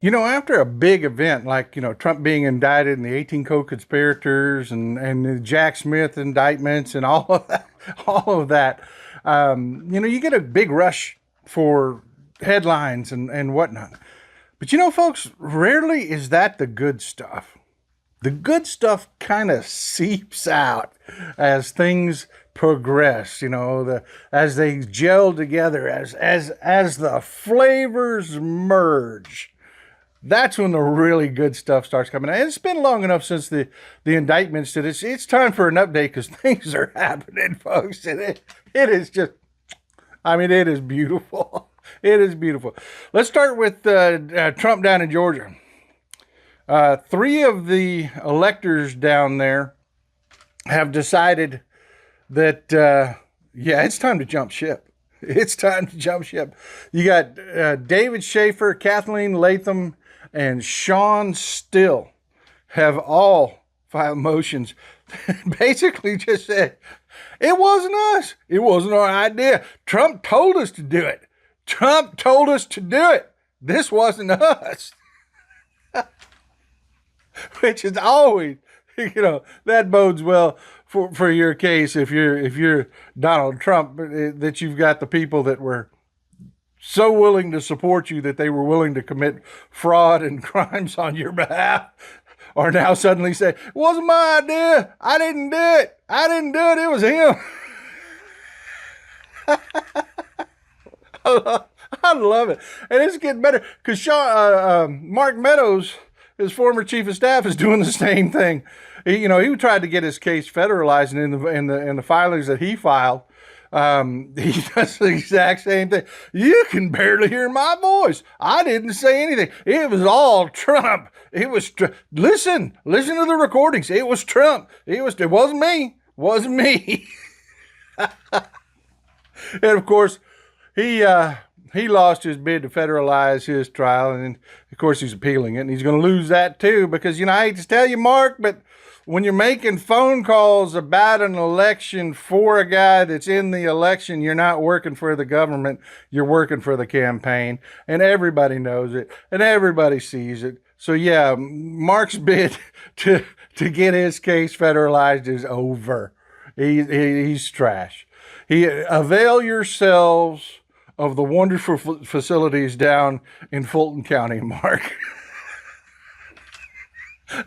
You know, after a big event like, Trump being indicted and the 18 co-conspirators and the Jack Smith indictments and all of that, all of that, you get a big rush for headlines and whatnot. But folks, rarely is that the good stuff. The good stuff kind of seeps out as things progress, as they gel together, as the flavors merge. That's when the really good stuff starts coming out. And it's been long enough since the indictments that it's time for an update because things are happening, folks. And it is just, it is beautiful. It is beautiful. Let's start with Trump down in Georgia. Three of the electors down there have decided that, it's time to jump ship. It's time to jump ship. You got David Schaefer, Kathleen Latham, and Sean Still have all filed motions basically just said, it wasn't us. It wasn't our idea. Trump told us to do it. Trump told us to do it. This wasn't us. Which is always, that bodes well for your case if you're Donald Trump, that you've got the people that were so willing to support you that they were willing to commit fraud and crimes on your behalf are now suddenly say, it wasn't my idea. I didn't do it. I didn't do it. It was him. I love it. And it's getting better because Mark Meadows, his former chief of staff, is doing the same thing. He tried to get his case federalized, and in the filings that he filed, he does the exact same thing. You can barely hear my voice. I didn't say anything. It was all Trump. It was listen to the recordings. It was Trump. It wasn't me. It wasn't me. And of course, he lost his bid to federalize his trial, and of course he's appealing it, and he's going to lose that too because I hate to tell you, Mark, but when you're making phone calls about an election for a guy that's in the election, you're not working for the government, you're working for the campaign, and everybody knows it, and everybody sees it. So yeah, Mark's bid to get his case federalized is over. He's trash. Avail yourselves of the wonderful facilities down in Fulton County, Mark.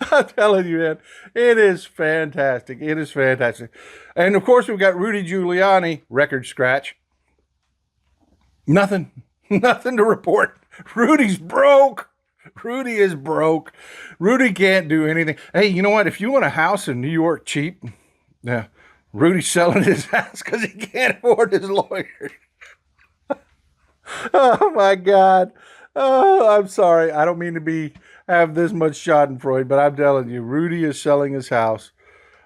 I'm telling you, man, it is fantastic. It is fantastic. And of course, we've got Rudy Giuliani, record scratch. Nothing to report. Rudy's broke. Rudy is broke. Rudy can't do anything. Hey, you know what? If you want a house in New York cheap, yeah, Rudy's selling his house because he can't afford his lawyer. Oh my God. Oh, I'm sorry. I don't mean to have this much schadenfreude, but I'm telling you, Rudy is selling his house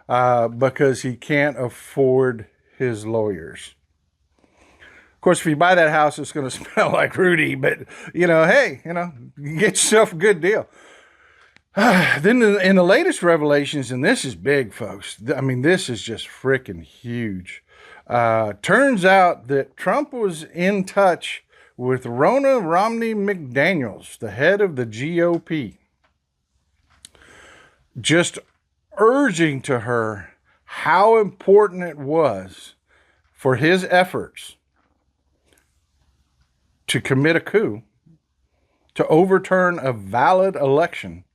because he can't afford his lawyers. Of course, if you buy that house, it's going to smell like Rudy, but hey, you get yourself a good deal. Then in the latest revelations, and this is big, folks. This is just freaking huge. Turns out that Trump was in touch with Ronna Romney McDaniels, the head of the GOP, just urging to her how important it was for his efforts to commit a coup, to overturn a valid election,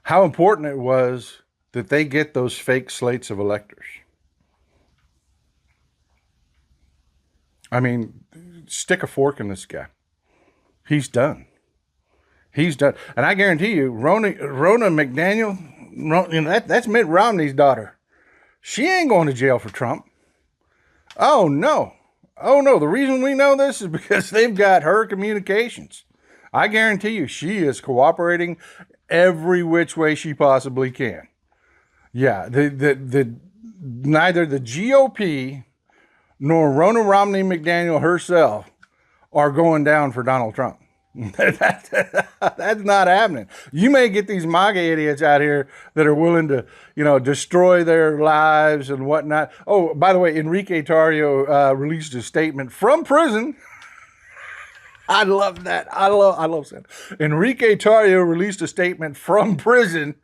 how important it was that they get those fake slates of electors. Stick a fork in this guy. He's done. He's done. And I guarantee you, Ronna McDaniel, that's Mitt Romney's daughter. She ain't going to jail for Trump. Oh, no. Oh, no. The reason we know this is because they've got her communications. I guarantee you, she is cooperating every which way she possibly can. Yeah, neither the GOP nor Ronna Romney McDaniel herself are going down for Donald Trump. That's not happening. You may get these MAGA idiots out here that are willing to, destroy their lives and whatnot. Oh, by the way, Enrique Tarrio released a statement from prison I love that. I love that. Enrique Tarrio released a statement from prison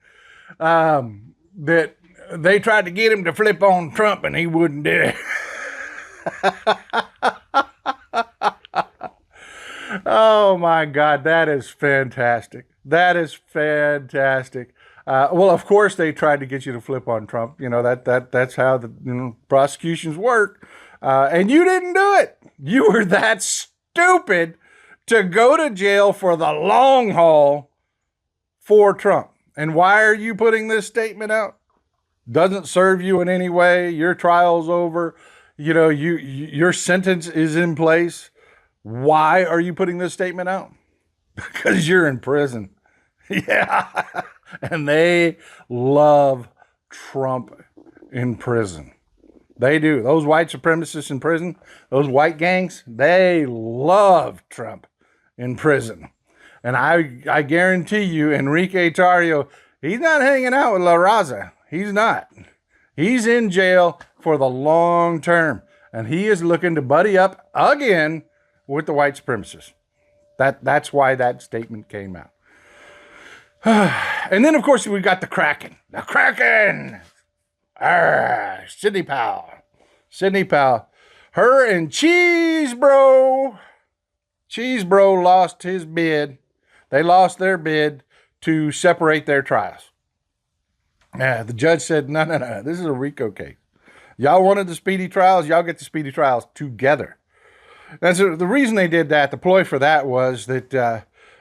that they tried to get him to flip on Trump and he wouldn't do it. Oh my God, that is fantastic. That is fantastic. Well, of course they tried to get you to flip on Trump. You know, that's how the prosecutions work. And you didn't do it. You were that stupid to go to jail for the long haul for Trump. And why are you putting this statement out? Doesn't serve you in any way. Your trial's over. You know, your sentence is in place. Why are you putting this statement out? Because you're in prison. Yeah. And they love Trump in prison. They do. Those white supremacists in prison, those white gangs, they love Trump in prison. And I guarantee you, Enrique Tarrio, he's not hanging out with La Raza. He's not. He's in jail for the long term. And he is looking to buddy up again with the white supremacists. That's why that statement came out. And then, of course, we got the Kraken. The Kraken! Sidney Powell. Sidney Powell. Her and Cheese Bro lost his bid. They lost their bid to separate their trials. The judge said, no, this is a RICO case. Y'all wanted the speedy trials, y'all get the speedy trials together. And so the reason they did that, the ploy for that was that,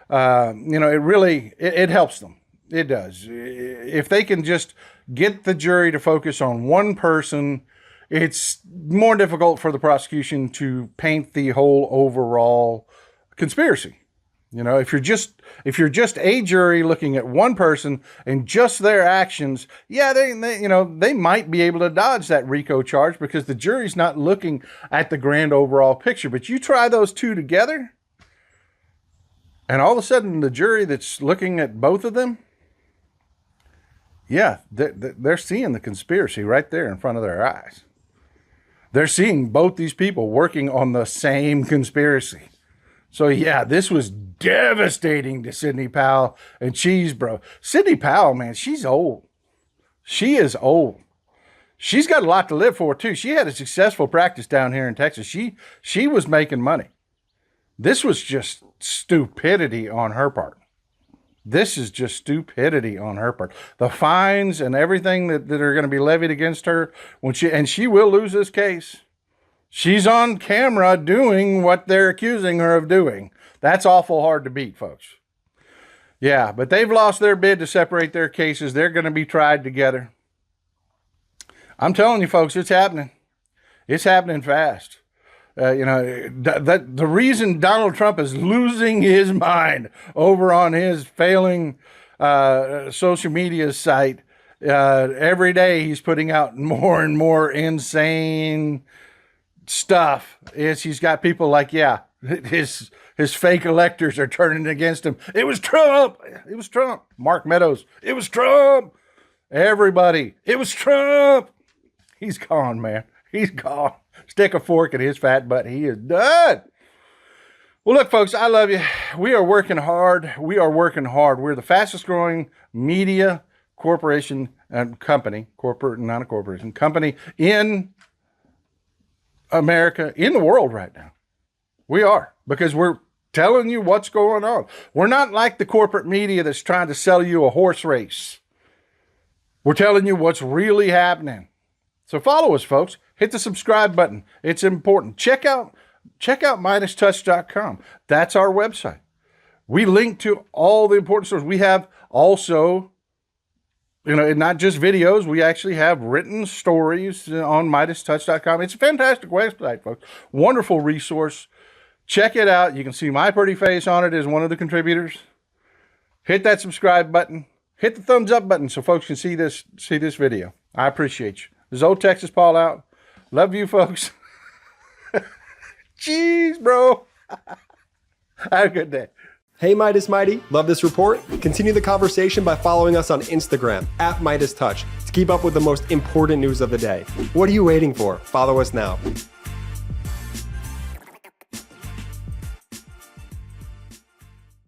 it helps them. It does. If they can just get the jury to focus on one person, it's more difficult for the prosecution to paint the whole overall conspiracy. You know, if you're just a jury looking at one person and just their actions, yeah, they might be able to dodge that RICO charge because the jury's not looking at the grand overall picture. But you try those two together, and all of a sudden the jury that's looking at both of them, yeah, they're seeing the conspiracy right there in front of their eyes. They're seeing both these people working on the same conspiracy. So, yeah, this was devastating to Sidney Powell and Cheese Bro. Sidney Powell, man, she's old. She is old. She's got a lot to live for, too. She had a successful practice down here in Texas. She was making money. This was just stupidity on her part. This is just stupidity on her part. The fines and everything that are going to be levied against her, she will lose this case. She's on camera doing what they're accusing her of doing. That's awful hard to beat, folks. Yeah, but they've lost their bid to separate their cases. They're going to be tried together. I'm telling you, folks, it's happening. It's happening fast. The reason Donald Trump is losing his mind over on his failing social media site, every day he's putting out more and more insane stuff, is he's got people like, yeah, his fake electors are turning against him. It was Trump. It was Trump. Mark Meadows. It was Trump. Everybody. It was Trump. He's gone, man. He's gone. Stick a fork in his fat butt. He is done. Well, look, folks, I love you. We are working hard. We're the fastest growing media corporation and company, not a corporation, company in America, in the world right now. We are, because we're telling you what's going on. We're not like the corporate media that's trying to sell you a horse race. We're telling you what's really happening. So follow us, folks. Hit the subscribe button. It's important. Check out MeidasTouch.com. That's our website. We link to all the important sources. We have also, not just videos. We actually have written stories on MeidasTouch.com. It's a fantastic website, folks. Wonderful resource. Check it out. You can see my pretty face on it as one of the contributors. Hit that subscribe button. Hit the thumbs up button so folks can see this video. I appreciate you. This is Old Texas Paul out. Love you, folks. Jeez, bro. Have a good day. Hey, Meidas Mighty. Love this report? Continue the conversation by following us on Instagram @MeidasTouch to keep up with the most important news of the day. What are you waiting for? Follow us now.